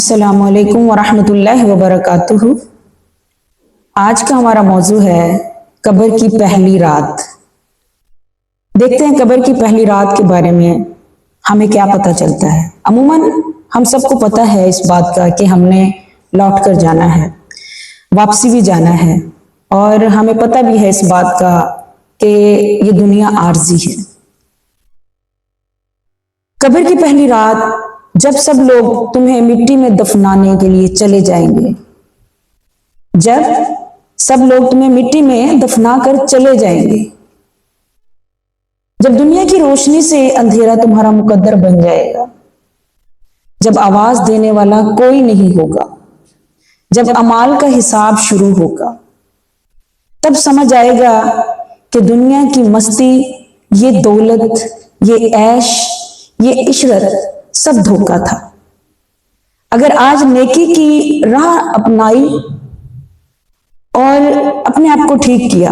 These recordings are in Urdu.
السلام علیکم ورحمۃ اللہ وبرکاتہ۔ آج کا ہمارا موضوع ہے قبر کی پہلی رات۔ دیکھتے ہیں قبر کی پہلی رات کے بارے میں ہمیں کیا پتہ چلتا ہے۔ عموماً ہم سب کو پتہ ہے اس بات کا کہ ہم نے لوٹ کر جانا ہے، واپسی بھی جانا ہے، اور ہمیں پتہ بھی ہے اس بات کا کہ یہ دنیا عارضی ہے۔ قبر کی پہلی رات جب سب لوگ تمہیں مٹی میں دفنانے کے لیے چلے جائیں گے، جب سب لوگ تمہیں مٹی میں دفنا کر چلے جائیں گے، جب دنیا کی روشنی سے اندھیرا تمہارا مقدر بن جائے گا، جب آواز دینے والا کوئی نہیں ہوگا، جب اعمال کا حساب شروع ہوگا، تب سمجھ آئے گا کہ دنیا کی مستی، یہ دولت، یہ عیش، یہ عشرت سب دھوکا تھا۔ اگر آج نیکی کی راہ اپنائی اور اپنے آپ کو ٹھیک کیا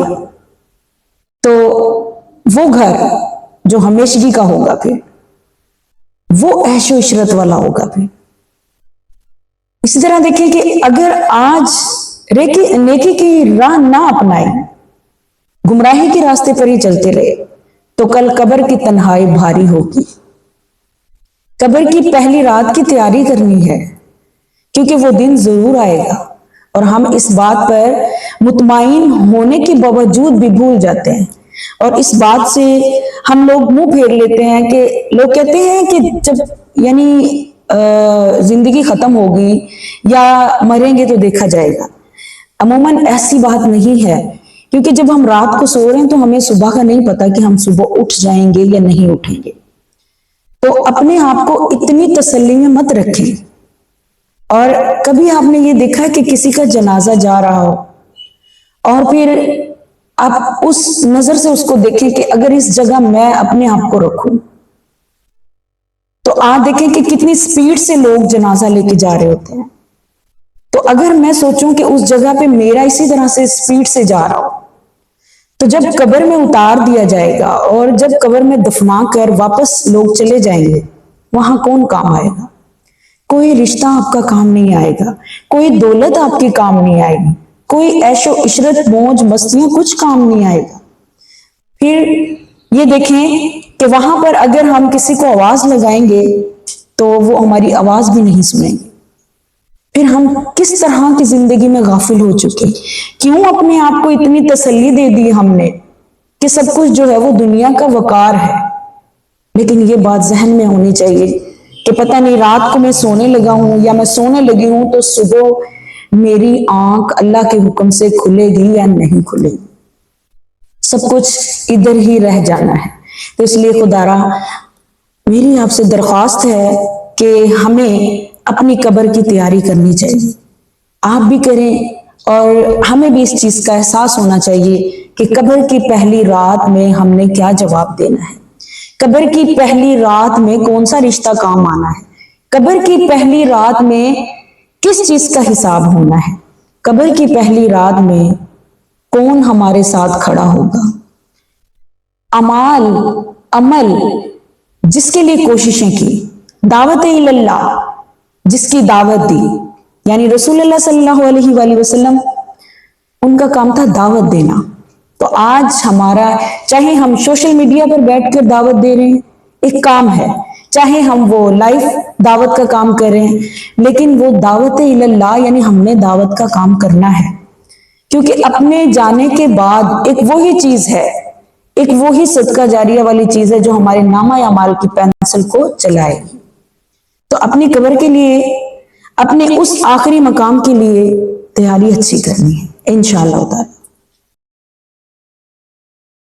تو وہ گھر جو ہمیشگی کا ہوگا، پھر وہ عیش و عشرت والا ہوگا۔ پھر اسی طرح دیکھیں کہ اگر آج نیکی کی راہ نہ اپنائی، گمراہی کے راستے پر ہی چلتے رہے، تو کل قبر کی تنہائی بھاری ہوگی۔ قبر کی پہلی رات کی تیاری کرنی ہے، کیونکہ وہ دن ضرور آئے گا، اور ہم اس بات پر مطمئن ہونے کے باوجود بھی بھول جاتے ہیں، اور اس بات سے ہم لوگ منہ پھیر لیتے ہیں کہ لوگ کہتے ہیں کہ جب زندگی ختم ہوگی یا مریں گے تو دیکھا جائے گا۔ عموماً ایسی بات نہیں ہے، کیونکہ جب ہم رات کو سو رہے ہیں تو ہمیں صبح کا نہیں پتا کہ ہم صبح اٹھ جائیں گے یا نہیں اٹھیں گے۔ تو اپنے آپ کو اتنی تسلی میں مت رکھیں۔ اور کبھی آپ نے یہ دیکھا کہ کسی کا جنازہ جا رہا ہو اور پھر آپ اس نظر سے اس کو دیکھیں کہ اگر اس جگہ میں اپنے آپ کو رکھوں تو آپ دیکھیں کہ کتنی سپیڈ سے لوگ جنازہ لے کے جا رہے ہوتے ہیں۔ تو اگر میں سوچوں کہ اس جگہ پہ میرا اسی طرح سے سپیڈ سے جا رہا ہو، تو جب قبر میں اتار دیا جائے گا اور جب قبر میں دفنا کر واپس لوگ چلے جائیں گے، وہاں کون کام آئے گا؟ کوئی رشتہ آپ کا کام نہیں آئے گا، کوئی دولت آپ کی کام نہیں آئے گی، کوئی عیش و عشرت، موج مستیاں کچھ کام نہیں آئے گا۔ پھر یہ دیکھیں کہ وہاں پر اگر ہم کسی کو آواز لگائیں گے تو وہ ہماری آواز بھی نہیں سنیں گے۔ پھر ہم کس طرح کی زندگی میں غافل ہو چکے، کیوں اپنے آپ کو اتنی تسلی دے دی ہم نے کہ سب کچھ جو ہے وہ دنیا کا وقار ہے۔ لیکن یہ بات ذہن میں ہونی چاہیے کہ پتہ نہیں رات کو میں سونے لگا ہوں یا میں سونے لگی ہوں تو صبح میری آنکھ اللہ کے حکم سے کھلے گی یا نہیں کھلے گی، سب کچھ ادھر ہی رہ جانا ہے۔ تو اس لیے خدا را میری آپ سے درخواست ہے کہ ہمیں اپنی قبر کی تیاری کرنی چاہیے، آپ بھی کریں، اور ہمیں بھی اس چیز کا احساس ہونا چاہیے کہ قبر کی پہلی رات میں ہم نے کیا جواب دینا ہے، قبر کی پہلی رات میں کون سا رشتہ کام آنا ہے، قبر کی پہلی رات میں کس چیز کا حساب ہونا ہے، قبر کی پہلی رات میں کون ہمارے ساتھ کھڑا ہوگا۔ عمل جس کے لیے کوششیں کی، دعوت اللہ جس کی دعوت دی، یعنی رسول اللہ صلی اللہ علیہ وآلہ وسلم، ان کا کام تھا دعوت دینا۔ تو آج ہمارا، چاہے ہم سوشل میڈیا پر بیٹھ کر دعوت دے رہے ہیں، ایک کام ہے، چاہے ہم وہ لائف دعوت کا کام کر رہے ہیں، لیکن وہ دعوت اللہ، یعنی ہم نے دعوت کا کام کرنا ہے، کیونکہ اپنے جانے کے بعد ایک وہی چیز ہے، ایک وہی صدقہ جاریہ والی چیز ہے جو ہمارے نامہ اعمال کی پینسل کو چلائے گی۔ تو اپنی قبر کے لیے، اپنے اس آخری مقام کے لیے تیاری اچھی کرنی ہے انشاءاللہ تعالی۔